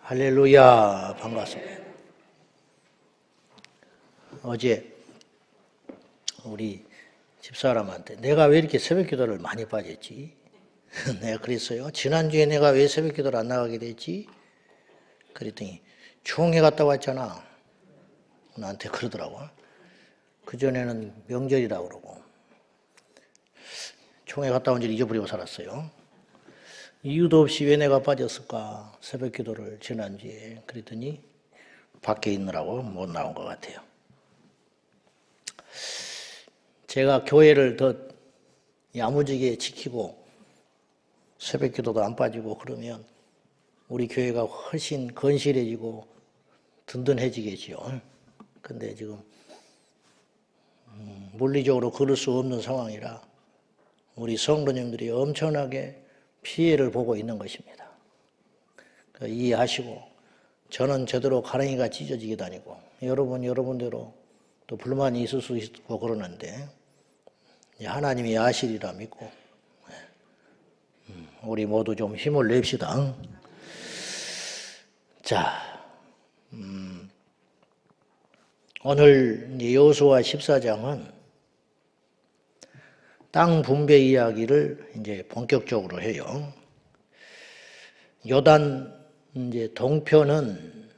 할렐루야, 반갑습니다. 어제 우리 집사람한테 내가 왜 이렇게 새벽 기도를 많이 빠졌지? 내가 그랬어요. 지난주에 내가 왜 새벽 기도를 안 나가게 됐지? 그랬더니 총회 갔다 왔잖아. 나한테 그러더라고. 그전에는 명절이라고 그러고 총회 갔다 온 줄 잊어버리고 살았어요. 이유도 없이 왜 내가 빠졌을까? 새벽 기도를 지난주에. 그랬더니 밖에 있느라고 못 나온 것 같아요. 제가 교회를 더 야무지게 지키고 새벽 기도도 안 빠지고 그러면 우리 교회가 훨씬 건실해지고 든든해지겠지요. 근데 지금 물리적으로 그럴 수 없는 상황이라 우리 성도님들이 엄청나게 피해를 보고 있는 것입니다. 이해하시고 저는 제대로 가랭이가 찢어지게 다니고 여러분대로 또 불만이 있을 수 있고 그러는데 하나님이 아시리라 믿고 우리 모두 좀 힘을 냅시다. 자, 오늘 여호수아 14장은 땅 분배 이야기를 이제 본격적으로 해요. 요단 이제 동편은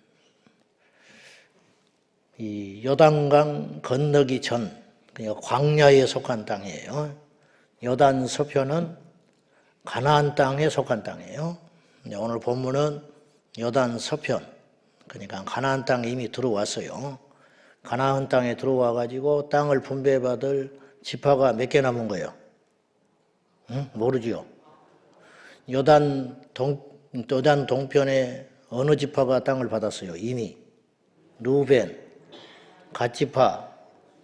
이 요단강 건너기 전, 그러니까 광야에 속한 땅이에요. 요단 서편은 가나안 땅에 속한 땅이에요. 오늘 본문은 요단 서편, 그러니까 가나안 땅에 이미 들어왔어요. 가나안 땅에 들어와 가지고 땅을 분배받을 지파가 몇 개 남은 거예요? 응? 모르지요. 요단 동편에 어느 지파가 땅을 받았어요? 이미 루벤, 갓지파,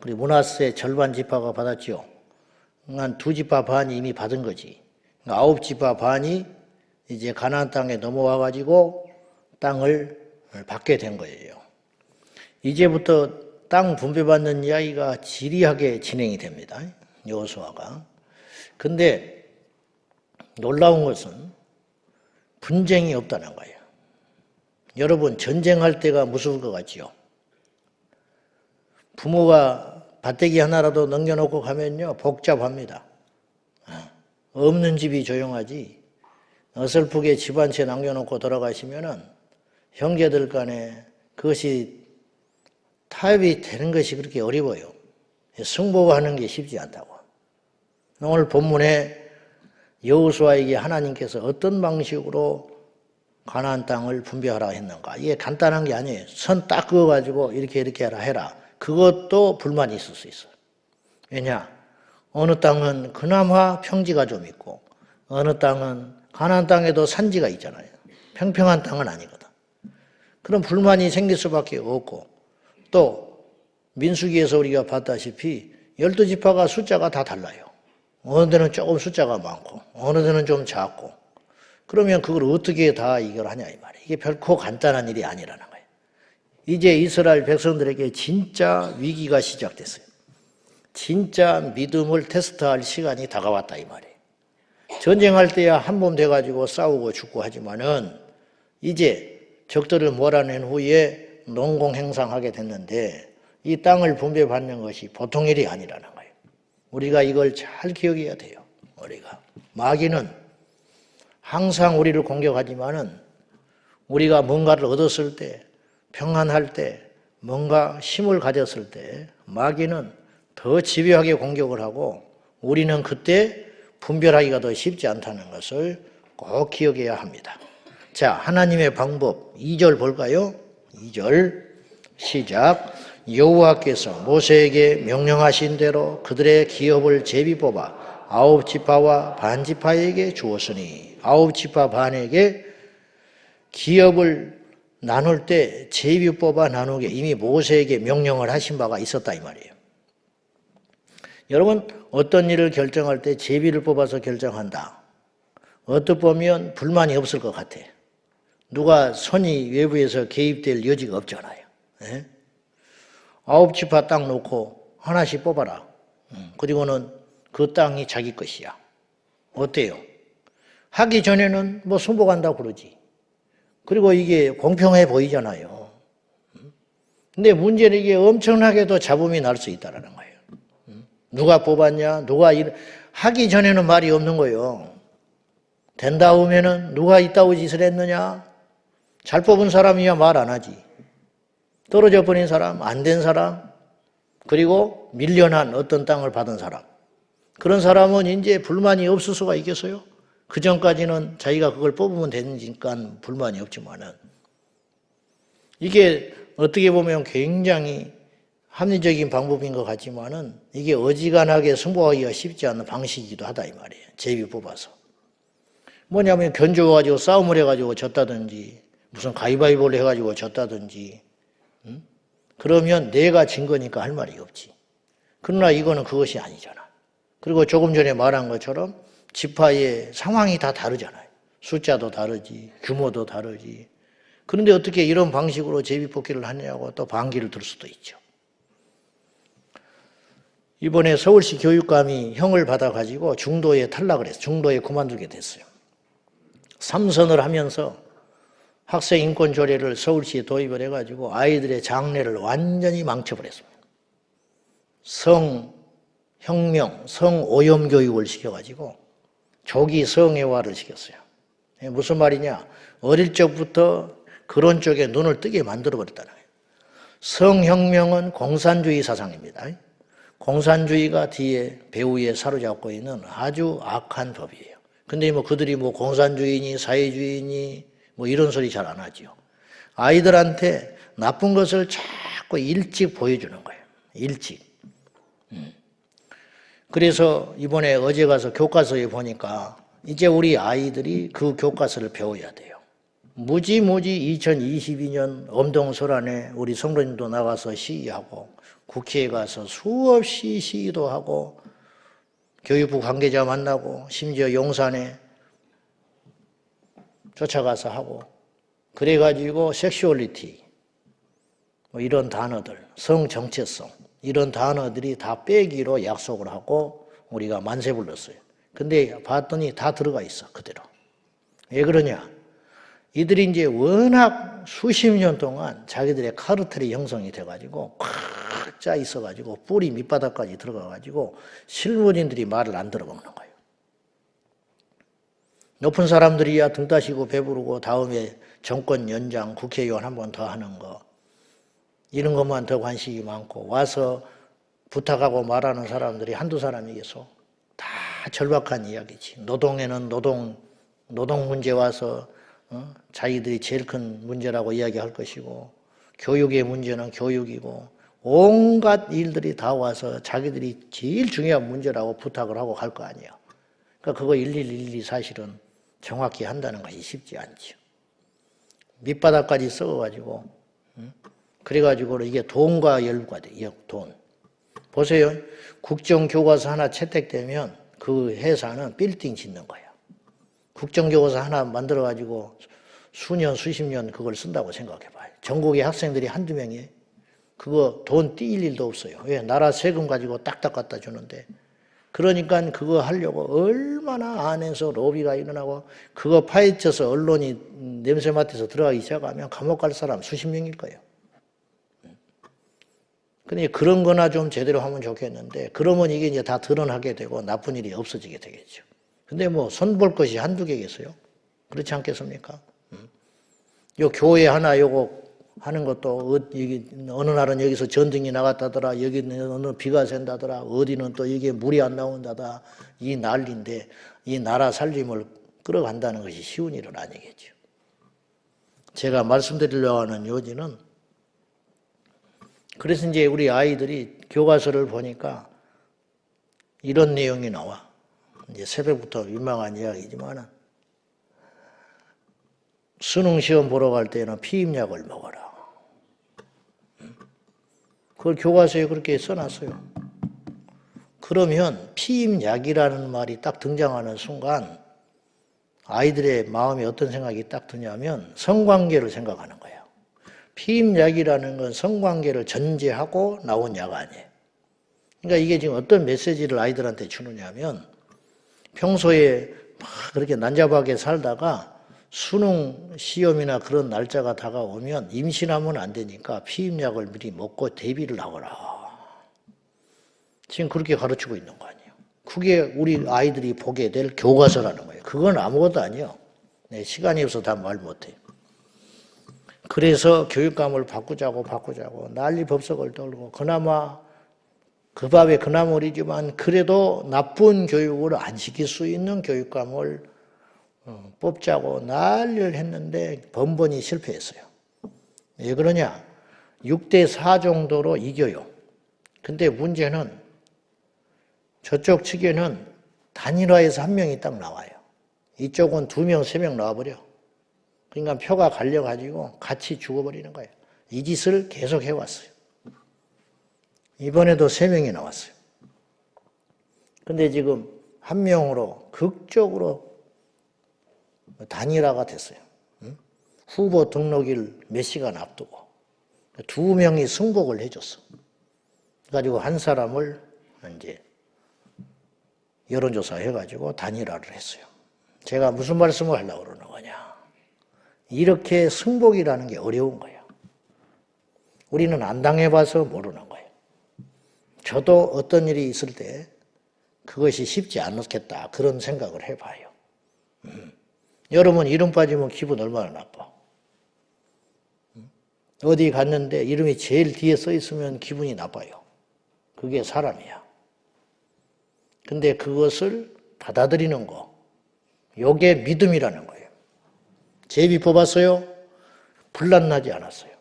그리고 므낫세 절반 지파가 받았지요. 한 2지파 반이 이미 받은 거지. 9지파 반이 이제 가나안 땅에 넘어와 가지고 땅을 받게 된 거예요. 이제부터 땅 분배받는 이야기가 지리하게 진행이 됩니다. 여호수아가. 근데 놀라운 것은 분쟁이 없다는 거예요. 여러분 전쟁할 때가 무서울 것 같지요? 부모가 밭대기 하나라도 넘겨놓고 가면요 복잡합니다. 없는 집이 조용하지 어설프게 집 한 채 남겨놓고 돌아가시면은 형제들 간에 그것이 타협이 되는 것이 그렇게 어려워요. 승복하는 게 쉽지 않다고. 오늘 본문에 여호수아에게 하나님께서 어떤 방식으로 가나안 땅을 분배하라 했는가. 이게 간단한 게 아니에요. 선 딱 그어가지고 이렇게 하라 해라. 그것도 불만이 있을 수 있어요. 왜냐? 어느 땅은 그나마 평지가 좀 있고 어느 땅은 가나안 땅에도 산지가 있잖아요. 평평한 땅은 아니거든. 그럼 불만이 생길 수밖에 없고 또 민수기에서 우리가 봤다시피 12지파가 숫자가 다 달라요. 어느 데는 조금 숫자가 많고 어느 데는 좀 작고 그러면 그걸 어떻게 다 이결하냐 이 말이에요. 이게 결코 간단한 일이 아니라는 거예요. 이제 이스라엘 백성들에게 진짜 위기가 시작됐어요. 진짜 믿음을 테스트할 시간이 다가왔다 이 말이에요. 전쟁할 때야 한 몸 돼가지고 싸우고 죽고 하지만은 이제 적들을 몰아낸 후에 농공행상하게 됐는데 이 땅을 분배받는 것이 보통 일이 아니라는 거예요. 우리가 이걸 잘 기억해야 돼요. 우리가 마귀는 항상 우리를 공격하지만은 우리가 뭔가를 얻었을 때 평안할 때 뭔가 힘을 가졌을 때 마귀는 더 집요하게 공격을 하고 우리는 그때 분별하기가 더 쉽지 않다는 것을 꼭 기억해야 합니다. 자, 하나님의 방법 2절 볼까요? 2절 시작. 여호와께서 모세에게 명령하신 대로 그들의 기업을 제비 뽑아 9지파와 반지파에게 주었으니 9지파 반에게 기업을 나눌 때 제비 뽑아 나누게 이미 모세에게 명령을 하신 바가 있었다 이 말이에요. 여러분 어떤 일을 결정할 때 제비를 뽑아서 결정한다. 어떻게 보면 불만이 없을 것 같아. 누가 손이 외부에서 개입될 여지가 없잖아요. 9지파 땅 놓고 하나씩 뽑아라. 그리고는 그 땅이 자기 것이야. 어때요? 하기 전에는 뭐 승복한다고 그러지. 그리고 이게 공평해 보이잖아요. 근데 문제는 이게 엄청나게도 잡음이 날 수 있다는 거예요. 누가 뽑았냐? 하기 전에는 말이 없는 거예요. 된 다음에는 누가 이따위 짓을 했느냐? 잘 뽑은 사람이야 말 안 하지. 떨어져 버린 사람, 안 된 사람, 그리고 밀려난 어떤 땅을 받은 사람. 그런 사람은 이제 불만이 없을 수가 있겠어요? 그 전까지는 자기가 그걸 뽑으면 되니까 불만이 없지만은 이게 어떻게 보면 굉장히 합리적인 방법인 것 같지만은 이게 어지간하게 승부하기가 쉽지 않은 방식이기도 하다 이 말이에요. 제비 뽑아서. 뭐냐면 견줘가지고 싸움을 해가지고 졌다든지 무슨 가위바위보를 해가지고 졌다든지 그러면 내가 진 거니까 할 말이 없지. 그러나 이거는 그것이 아니잖아. 그리고 조금 전에 말한 것처럼 지파의 상황이 다 다르잖아요. 숫자도 다르지, 규모도 다르지. 그런데 어떻게 이런 방식으로 제비뽑기를 하냐고 또 반기를 들 수도 있죠. 이번에 서울시 교육감이 형을 받아가지고 중도에 탈락을 했어요. 중도에 그만두게 됐어요. 3선을 하면서 학생 인권 조례를 서울시에 도입을 해가지고 아이들의 장래를 완전히 망쳐버렸습니다. 성혁명, 성오염 교육을 시켜가지고 조기 성애화를 시켰어요. 무슨 말이냐? 어릴 적부터 그런 쪽에 눈을 뜨게 만들어버렸다는 거예요. 성혁명은 공산주의 사상입니다. 공산주의가 뒤에 배후에 사로잡고 있는 아주 악한 법이에요. 근데 그들이 공산주의니 사회주의니 이런 소리 잘 안 하죠. 아이들한테 나쁜 것을 자꾸 일찍 보여주는 거예요. 일찍. 그래서 이번에 어제 가서 교과서에 보니까 이제 우리 아이들이 그 교과서를 배워야 돼요. 무지 2022년 엄동설안에 우리 성도님도 나가서 시위하고 국회에 가서 수없이 시위도 하고 교육부 관계자 만나고 심지어 용산에 쫓아가서 하고 그래가지고 섹슈얼리티 이런 단어들, 성정체성 이런 단어들이 다 빼기로 약속을 하고 우리가 만세 불렀어요. 근데 봤더니 다 들어가 있어 그대로. 왜 그러냐? 이들이 이제 워낙 수십 년 동안 자기들의 카르텔이 형성이 돼가지고 꽉 짜 있어가지고 뿌리 밑바닥까지 들어가가지고 실무진들이 말을 안 들어먹는 거예요. 높은 사람들이야 등 따시고 배부르고 다음에 정권 연장 국회의원 한 번 더 하는 거 이런 것만 더 관심이 많고 와서 부탁하고 말하는 사람들이 한두 사람이겠어. 다 절박한 이야기지. 노동에는 노동 문제 와서 자기들이 제일 큰 문제라고 이야기할 것이고 교육의 문제는 교육이고 온갖 일들이 다 와서 자기들이 제일 중요한 문제라고 부탁을 하고 갈 거 아니에요. 그러니까 그거 일일이 사실은 정확히 한다는 것이 쉽지 않죠. 밑바닥까지 썩어가지고 그래가지고 이게 돈과 연루가 돼요. 돈. 보세요. 국정교과서 하나 채택되면 그 회사는 빌딩 짓는 거예요. 국정교과서 하나 만들어가지고 수년, 수십 년 그걸 쓴다고 생각해봐요. 전국의 학생들이 한두 명이 그거 돈 띄일 일도 없어요. 왜? 나라 세금 가지고 딱딱 갖다 주는데. 그러니까 그거 하려고 얼마나 안에서 로비가 일어나고 그거 파헤쳐서 언론이 냄새 맡아서 들어가기 시작하면 감옥 갈 사람 수십 명일 거예요. 근데 그런 거나 좀 제대로 하면 좋겠는데 그러면 이게 이제 다 드러나게 되고 나쁜 일이 없어지게 되겠죠. 근데 손볼 것이 한두 개겠어요? 그렇지 않겠습니까? 요 교회 하나 요거 하는 것도 어느 날은 여기서 전등이 나갔다더라 여기는 어느 비가 샌다더라 어디는 또 이게 물이 안 나온다더라 이 난리인데 이 나라 살림을 끌어간다는 것이 쉬운 일은 아니겠죠. 제가 말씀드리려고 하는 요지는 그래서 이제 우리 아이들이 교과서를 보니까 이런 내용이 나와. 이제 새벽부터 유명한 이야기지만은 수능 시험 보러 갈 때는 피임약을 먹어라. 그걸 교과서에 그렇게 써놨어요. 그러면 피임약이라는 말이 딱 등장하는 순간 아이들의 마음에 어떤 생각이 딱 드냐면 성관계를 생각하는 거예요. 피임약이라는 건 성관계를 전제하고 나온 약 아니에요. 그러니까 이게 지금 어떤 메시지를 아이들한테 주느냐면 평소에 막 그렇게 난잡하게 살다가 수능 시험이나 그런 날짜가 다가오면 임신하면 안 되니까 피임약을 미리 먹고 대비를 하거라. 지금 그렇게 가르치고 있는 거 아니에요. 그게 우리 아이들이 보게 될 교과서라는 거예요. 그건 아무것도 아니에요. 네, 시간이 없어서 다 말 못해요. 그래서 교육감을 바꾸자고 난리 법석을 떨고 그나마 그 밥에 그나물이지만 그래도 나쁜 교육을 안 시킬 수 있는 교육감을 뽑자고 난리를 했는데 번번이 실패했어요. 왜 그러냐? 6대4 정도로 이겨요. 근데 문제는 저쪽 측에는 단일화해서 한 명이 딱 나와요. 이쪽은 2명, 3명 나와버려. 그러니까 표가 갈려가지고 같이 죽어버리는 거예요. 이 짓을 계속 해왔어요. 이번에도 3명이 나왔어요. 근데 지금 한 명으로 극적으로 단일화가 됐어요. 후보 등록일 몇 시간 앞두고 2명이 승복을 해줬어. 그래가지고 한 사람을 이제 여론조사 해가지고 단일화를 했어요. 제가 무슨 말씀을 하려고 그러는 거냐. 이렇게 승복이라는 게 어려운 거예요. 우리는 안 당해봐서 모르는 거예요. 저도 어떤 일이 있을 때 그것이 쉽지 않겠다 그런 생각을 해봐요. 여러분 이름 빠지면 기분 얼마나 나빠. 어디 갔는데 이름이 제일 뒤에 써 있으면 기분이 나빠요. 그게 사람이야. 근데 그것을 받아들이는 거, 요게 믿음이라는 거예요. 제비 뽑았어요? 불난나지 않았어요.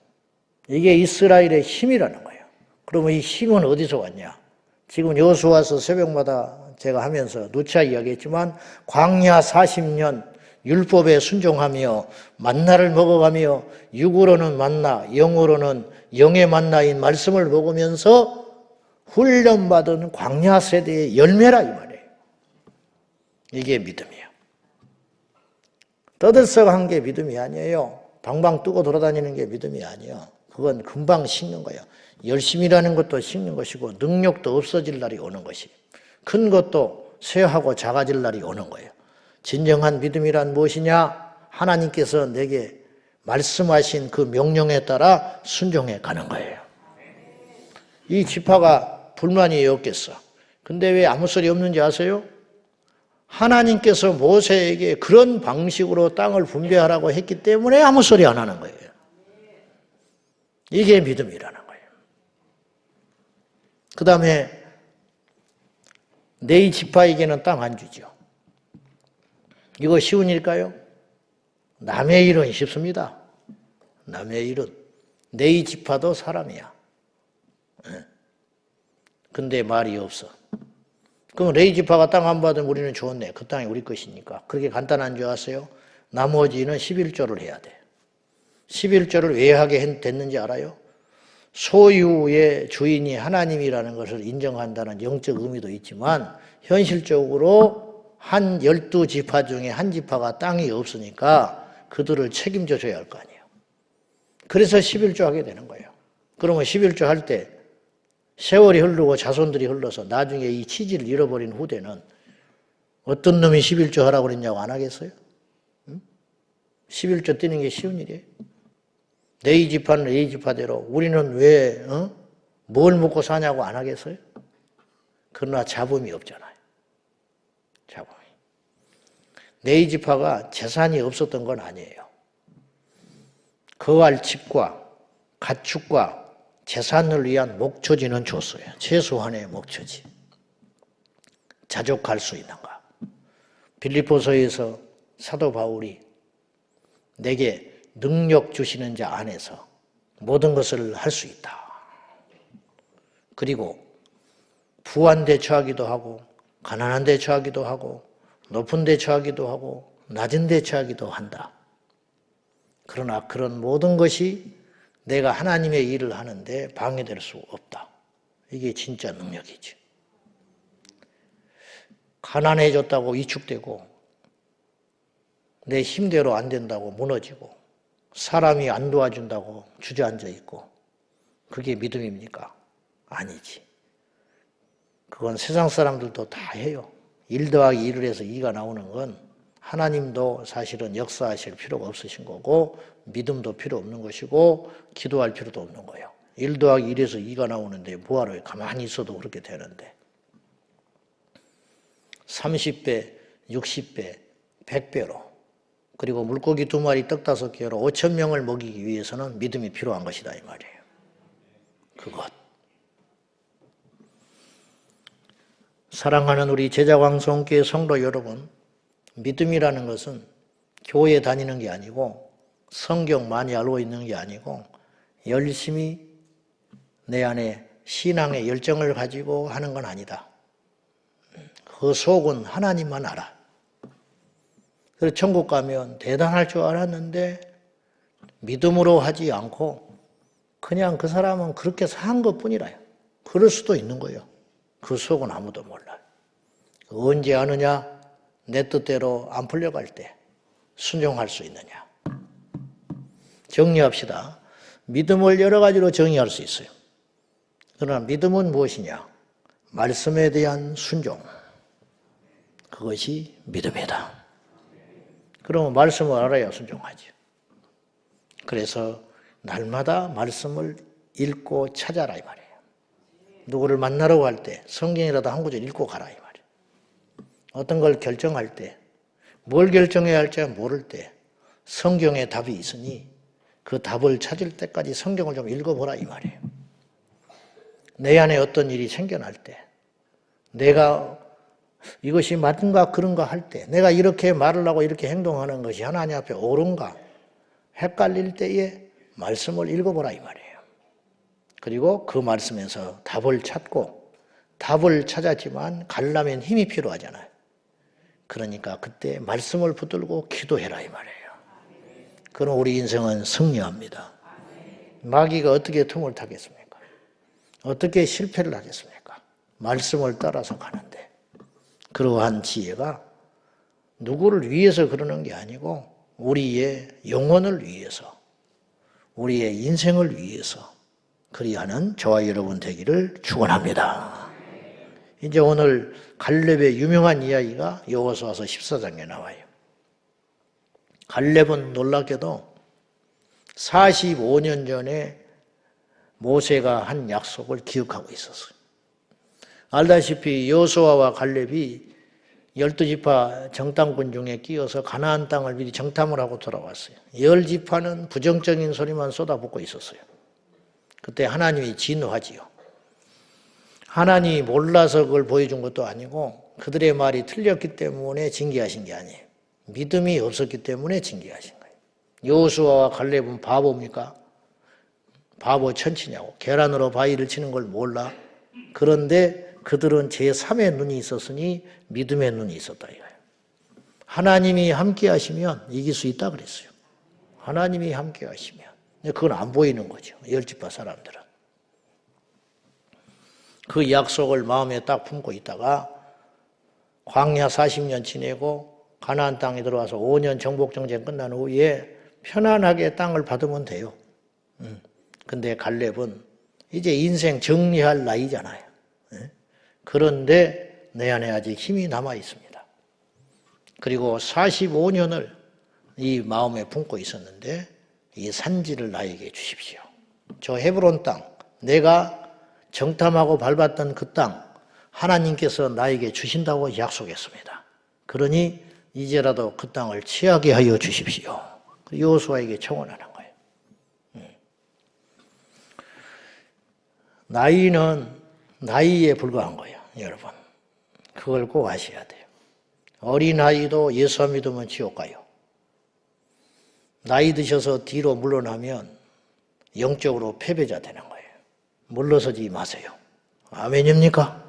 이게 이스라엘의 힘이라는 거예요. 그러면 이 힘은 어디서 왔냐? 지금 여호수아서 새벽마다 제가 하면서 누차 이야기했지만 광야 40년 율법에 순종하며 만나를 먹어가며 육으로는 만나, 영으로는 영의 만나인 말씀을 먹으면서 훈련받은 광야 세대의 열매라 이 말이에요. 이게 믿음이에요. 떠들썩한 게 믿음이 아니에요. 방방 뜨고 돌아다니는 게 믿음이 아니에요. 그건 금방 식는 거예요. 열심이라는 것도 식는 것이고 능력도 없어질 날이 오는 것이 큰 것도 쇠하고 작아질 날이 오는 거예요. 진정한 믿음이란 무엇이냐? 하나님께서 내게 말씀하신 그 명령에 따라 순종해 가는 거예요. 이 지파가 불만이 없겠어. 근데 왜 아무 소리 없는지 아세요? 하나님께서 모세에게 그런 방식으로 땅을 분배하라고 했기 때문에 아무 소리 안 하는 거예요. 이게 믿음이라는 거예요. 그 다음에 네 지파에게는 땅 안 주죠. 이거 쉬운 일일까요? 남의 일은 쉽습니다. 남의 일은. 네 지파도 사람이야. 근데 말이 없어. 그럼 레이 지파가 땅 안 받으면 우리는 좋네. 그 땅이 우리 것이니까. 그렇게 간단한 줄 아세요? 나머지는 11조를 해야 돼. 11조를 왜 하게 됐는지 알아요? 소유의 주인이 하나님이라는 것을 인정한다는 영적 의미도 있지만 현실적으로 한 12지파 중에 한 지파가 땅이 없으니까 그들을 책임져 줘야 할 거 아니에요. 그래서 11조 하게 되는 거예요. 그러면 11조 할 때 세월이 흐르고 자손들이 흘러서 나중에 이 취지를 잃어버린 후대는 어떤 놈이 11조 하라고 그랬냐고 안 하겠어요? 11조 뛰는 게 쉬운 일이에요. 네 지파는 네 지파대로 우리는 왜 뭘 먹고 사냐고 안 하겠어요? 그러나 잡음이 없잖아요. 잡음이. 네 지파가 재산이 없었던 건 아니에요. 거할 집과 가축과 재산을 위한 목초지는 줬어요. 최소한의 목초지. 자족할 수 있는가. 빌립보서에서 사도 바울이 내게 능력 주시는 자 안에서 모든 것을 할 수 있다. 그리고 부한 데 처하기도 하고 가난한 데 처하기도 하고 높은 데 처하기도 하고 낮은 데 처하기도 한다. 그러나 그런 모든 것이 내가 하나님의 일을 하는데 방해될 수 없다. 이게 진짜 능력이지. 가난해졌다고 위축되고 내 힘대로 안 된다고 무너지고 사람이 안 도와준다고 주저앉아 있고 그게 믿음입니까? 아니지. 그건 세상 사람들도 다 해요. 1 더하기 1을 해서 2가 나오는 건 하나님도 사실은 역사하실 필요가 없으신 거고 믿음도 필요 없는 것이고 기도할 필요도 없는 거예요. 1 더하기 1에서 2가 나오는데 뭐하러 가만히 있어도 그렇게 되는데 30배, 60배, 100배로 그리고 물고기 2마리 떡 5개로 5,000명을 먹이기 위해서는 믿음이 필요한 것이다 이 말이에요. 그것. 사랑하는 우리 제자광성교회 성도 여러분, 믿음이라는 것은 교회 다니는 게 아니고 성경 많이 알고 있는 게 아니고 열심히 내 안에 신앙의 열정을 가지고 하는 건 아니다. 그 속은 하나님만 알아. 그래서 천국 가면 대단할 줄 알았는데 믿음으로 하지 않고 그냥 그 사람은 그렇게 산 것뿐이라요. 그럴 수도 있는 거예요. 그 속은 아무도 몰라요. 언제 아느냐? 내 뜻대로 안 풀려갈 때 순종할 수 있느냐. 정리합시다. 믿음을 여러 가지로 정의할 수 있어요. 그러나 믿음은 무엇이냐? 말씀에 대한 순종. 그것이 믿음이다. 그러면 말씀을 알아야 순종하죠. 그래서 날마다 말씀을 읽고 찾아라 이 말이에요. 누구를 만나러 갈 때 성경이라도 한 구절 읽고 가라 이 말이에요. 어떤 걸 결정할 때, 뭘 결정해야 할지 모를 때 성경에 답이 있으니 그 답을 찾을 때까지 성경을 좀 읽어보라 이 말이에요. 내 안에 어떤 일이 생겨날 때, 내가 이것이 맞은가 그런가 할 때, 내가 이렇게 말을 하고 이렇게 행동하는 것이 하나님 앞에 옳은가 헷갈릴 때에 말씀을 읽어보라 이 말이에요. 그리고 그 말씀에서 답을 찾고 답을 찾았지만 가려면 힘이 필요하잖아요. 그러니까 그때 말씀을 붙들고 기도해라 이 말이에요. 그럼 우리 인생은 승리합니다. 마귀가 어떻게 틈을 타겠습니까? 어떻게 실패를 하겠습니까? 말씀을 따라서 가는데 그러한 지혜가 누구를 위해서 그러는 게 아니고 우리의 영혼을 위해서 우리의 인생을 위해서 그리하는 저와 여러분 되기를 축원합니다. 이제 오늘 갈렙의 유명한 이야기가 여호수아서 14장에 나와요. 갈렙은 놀랍게도 45년 전에 모세가 한 약속을 기억하고 있었어요. 알다시피 여호수아와 갈렙이 12지파 정탐꾼 중에 끼어서 가나안 땅을 미리 정탐을 하고 돌아왔어요. 10지파는 부정적인 소리만 쏟아붓고 있었어요. 그때 하나님이 진노하지요. 하나님이 몰라서 그걸 보여준 것도 아니고 그들의 말이 틀렸기 때문에 징계하신 게 아니에요. 믿음이 없었기 때문에 징계하신 거예요. 여호수아와 갈렙은 바보입니까? 바보 천치냐고. 계란으로 바위를 치는 걸 몰라. 그런데 그들은 제3의 눈이 있었으니 믿음의 눈이 있었다 이거예요. 하나님이 함께 하시면 이길 수 있다 그랬어요. 하나님이 함께 하시면. 그건 안 보이는 거죠. 10지파 사람들은. 그 약속을 마음에 딱 품고 있다가 광야 40년 지내고 가나안 땅에 들어와서 5년 정복정쟁 끝난 후에 편안하게 땅을 받으면 돼요. 근데 갈렙은 이제 인생 정리할 나이잖아요. 그런데 내 안에 아직 힘이 남아 있습니다. 그리고 45년을 이 마음에 품고 있었는데 이 산지를 나에게 주십시오. 저 헤브론 땅, 내가 정탐하고 밟았던 그 땅 하나님께서 나에게 주신다고 약속했습니다. 그러니 이제라도 그 땅을 취하게 하여 주십시오. 여호수아에게 청원하는 거예요. 나이는 나이에 불과한 거예요, 여러분. 그걸 꼭 아셔야 돼요. 어린아이도 예수 안 믿으면 지옥 가요. 나이 드셔서 뒤로 물러나면 영적으로 패배자 되는 거예요. 물러서지 마세요. 아멘입니까?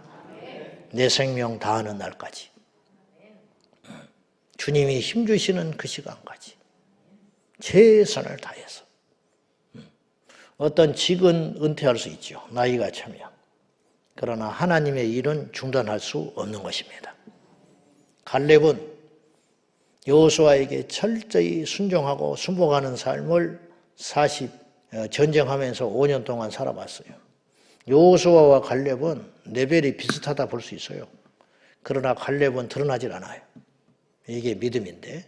내 생명 다하는 날까지. 주님이 힘주시는 그 시간까지 최선을 다해서. 어떤 직은 은퇴할 수 있죠. 나이가 차면. 그러나 하나님의 일은 중단할 수 없는 것입니다. 갈렙은 여호수아에게 철저히 순종하고 순복하는 삶을 전쟁하면서 5년 동안 살아봤어요. 여호수아와 갈렙은 레벨이 비슷하다 볼 수 있어요. 그러나 갈렙은 드러나질 않아요. 이게 믿음인데,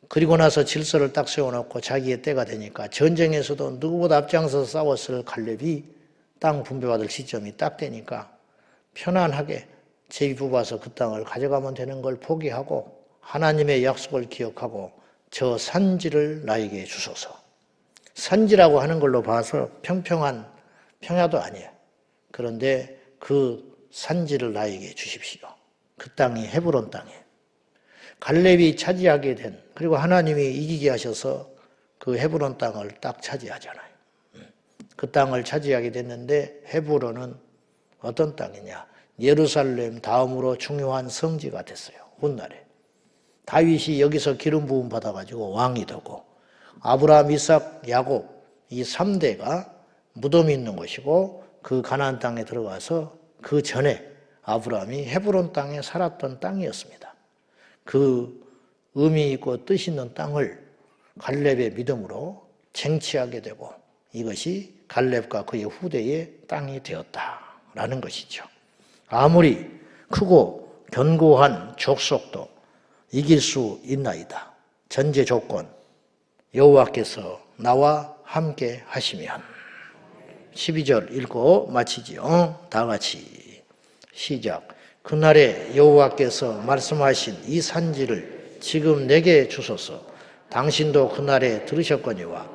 그리고 나서 질서를 딱 세워놓고 자기의 때가 되니까 전쟁에서도 누구보다 앞장서서 싸웠을 갈렙이 땅 분배받을 시점이 딱 되니까 편안하게 제비 뽑아서 그 땅을 가져가면 되는 걸 포기하고 하나님의 약속을 기억하고 저 산지를 나에게 주소서. 산지라고 하는 걸로 봐서 평평한 평야도 아니에요. 그런데 그 산지를 나에게 주십시오. 그 땅이 헤브론 땅이에요. 갈렙이 차지하게 된, 그리고 하나님이 이기게 하셔서 그 헤브론 땅을 딱 차지하잖아요. 그 땅을 차지하게 됐는데 헤브론은 어떤 땅이냐? 예루살렘 다음으로 중요한 성지가 됐어요. 훗날에. 다윗이 여기서 기름 부음 받아가지고 왕이 되고 아브라함, 이삭, 야곱 이 3대가 무덤이 있는 곳이고 그 가나안 땅에 들어가서 그 전에 아브라함이 헤브론 땅에 살았던 땅이었습니다. 그 의미 있고 뜻 있는 땅을 갈렙의 믿음으로 쟁취하게 되고 이것이 갈렙과 그의 후대의 땅이 되었다라는 것이죠. 아무리 크고 견고한 족속도 이길 수 있나이다. 전제 조건, 여호와께서 나와 함께 하시면. 12절 읽고 마치지요. 다 같이 시작. 그날에 여호와께서 말씀하신 이 산지를 지금 내게 주소서. 당신도 그날에 들으셨거니와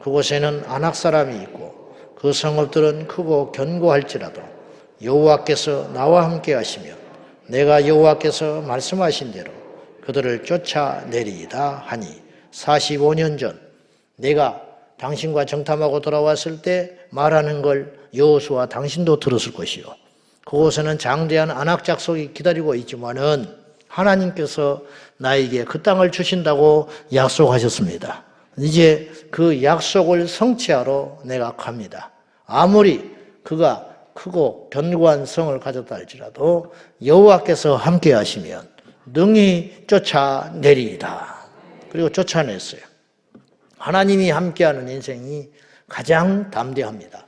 그곳에는 아낙 사람이 있고 그 성읍들은 크고 견고할지라도 여호와께서 나와 함께 하시면 내가 여호와께서 말씀하신 대로 그들을 쫓아내리이다 하니 45년 전 내가 당신과 정탐하고 돌아왔을 때 말하는 걸 여호수아 당신도 들었을 것이요. 그곳에는 장대한 아낙 족속이 기다리고 있지만은 하나님께서 나에게 그 땅을 주신다고 약속하셨습니다. 이제 그 약속을 성취하러 내가 갑니다. 아무리 그가 크고 견고한 성을 가졌다 할지라도 여호와께서 함께 하시면 능히 쫓아내리이다. 그리고 쫓아냈어요. 하나님이 함께하는 인생이 가장 담대합니다.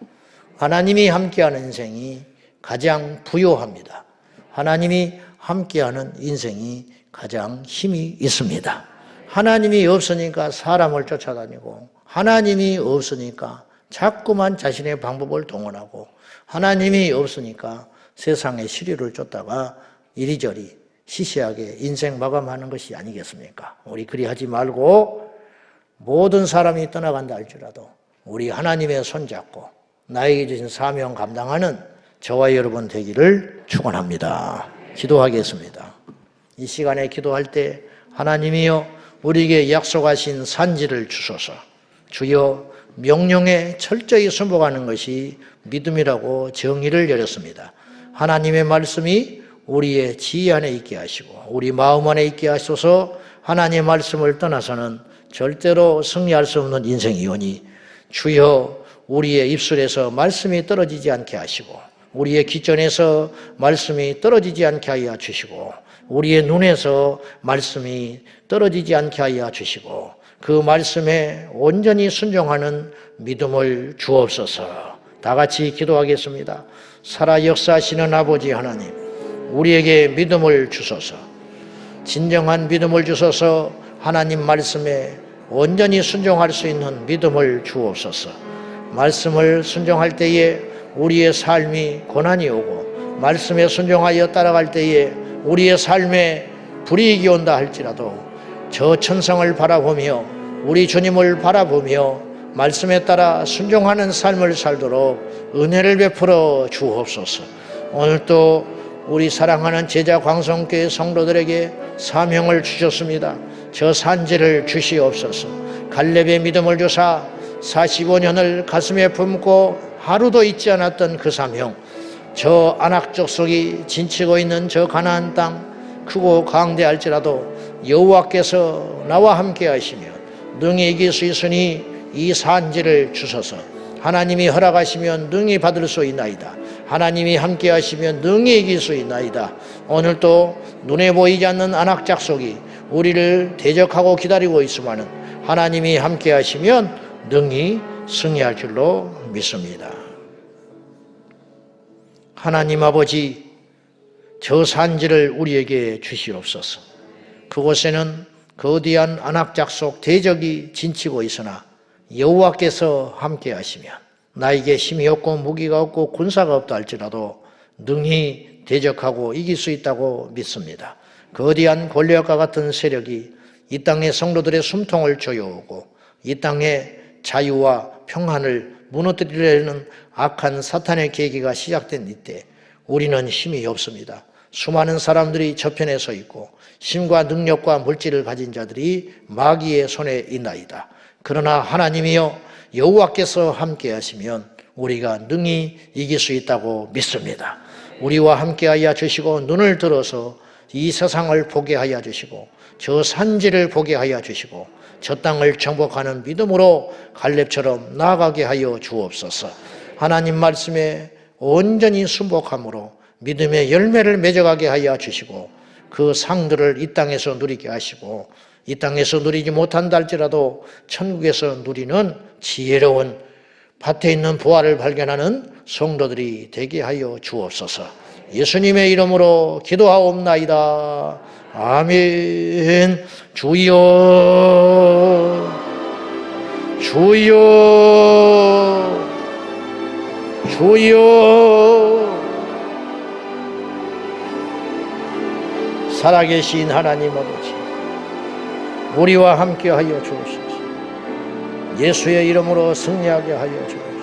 하나님이 함께하는 인생이 가장 부요합니다. 하나님이 함께하는 인생이 가장 힘이 있습니다. 하나님이 없으니까 사람을 쫓아다니고 하나님이 없으니까 자꾸만 자신의 방법을 동원하고 하나님이 없으니까 세상의 시류를 쫓다가 이리저리 시시하게 인생 마감하는 것이 아니겠습니까? 우리 그리 하지 말고 모든 사람이 떠나간다 할지라도 우리 하나님의 손잡고 나에게 주신 사명 감당하는 저와 여러분 되기를 축원합니다. 기도하겠습니다. 이 시간에 기도할 때 하나님이여 우리에게 약속하신 산지를 주소서. 주여 명령에 철저히 순복하는 것이 믿음이라고 정의를 내렸습니다. 하나님의 말씀이 우리의 지혜 안에 있게 하시고 우리 마음 안에 있게 하소서. 하나님의 말씀을 떠나서는 절대로 승리할 수 없는 인생이오니 주여 우리의 입술에서 말씀이 떨어지지 않게 하시고 우리의 귀전에서 말씀이 떨어지지 않게 하여 주시고 우리의 눈에서 말씀이 떨어지지 않게 하여 주시고 그 말씀에 온전히 순종하는 믿음을 주옵소서. 다 같이 기도하겠습니다. 살아 역사하시는 아버지 하나님, 우리에게 믿음을 주소서. 진정한 믿음을 주소서. 하나님 말씀에 온전히 순종할 수 있는 믿음을 주옵소서. 말씀을 순종할 때에 우리의 삶이 고난이 오고 말씀에 순종하여 따라갈 때에 우리의 삶에 불이익이 온다 할지라도 저 천성을 바라보며 우리 주님을 바라보며 말씀에 따라 순종하는 삶을 살도록 은혜를 베풀어 주옵소서. 오늘 또 우리 사랑하는 제자 광성교회 성도들에게 사명을 주셨습니다. 저 산지를 주시옵소서. 갈렙의 믿음을 주사 45년을 가슴에 품고 하루도 잊지 않았던 그 사명, 저 아낙 족속이 진치고 있는 저 가나안 땅 크고 강대할지라도 여호와께서 나와 함께 하시면 능히 이길 수 있으니 이 산지를 주소서. 하나님이 허락하시면 능히 받을 수 있나이다. 하나님이 함께 하시면 능히 이길 수 있나이다. 오늘도 눈에 보이지 않는 아낙 족속이 우리를 대적하고 기다리고 있으마는 하나님이 함께 하시면 능히 승리할 줄로 믿습니다. 하나님 아버지, 저 산지를 우리에게 주시옵소서. 그곳에는 거대한 안악작 속 대적이 진치고 있으나 여호와께서 함께 하시면 나에게 힘이 없고 무기가 없고 군사가 없다 할지라도 능히 대적하고 이길 수 있다고 믿습니다. 거대한 골리앗과 같은 세력이 이 땅의 성도들의 숨통을 조여오고 이 땅의 자유와 평안을 무너뜨리려는 악한 사탄의 계기가 시작된 이때 우리는 힘이 없습니다. 수많은 사람들이 저편에 서 있고 힘과 능력과 물질을 가진 자들이 마귀의 손에 있나이다. 그러나 하나님이여 여호와께서 함께 하시면 우리가 능히 이길 수 있다고 믿습니다. 우리와 함께하여 주시고 눈을 들어서 이 세상을 보게 하여 주시고 저 산지를 보게 하여 주시고 저 땅을 정복하는 믿음으로 갈렙처럼 나아가게 하여 주옵소서. 하나님 말씀에 온전히 순복함으로 믿음의 열매를 맺어가게 하여 주시고 그 상들을 이 땅에서 누리게 하시고 이 땅에서 누리지 못한다 할지라도 천국에서 누리는 지혜로운 밭에 있는 부활을 발견하는 성도들이 되게 하여 주옵소서. 예수님의 이름으로 기도하옵나이다. 아멘. 주여 주여 주여. 살아계신 하나님 아버지, 우리와 함께하여 주옵소서. 예수의 이름으로 승리하게 하여 주옵소서.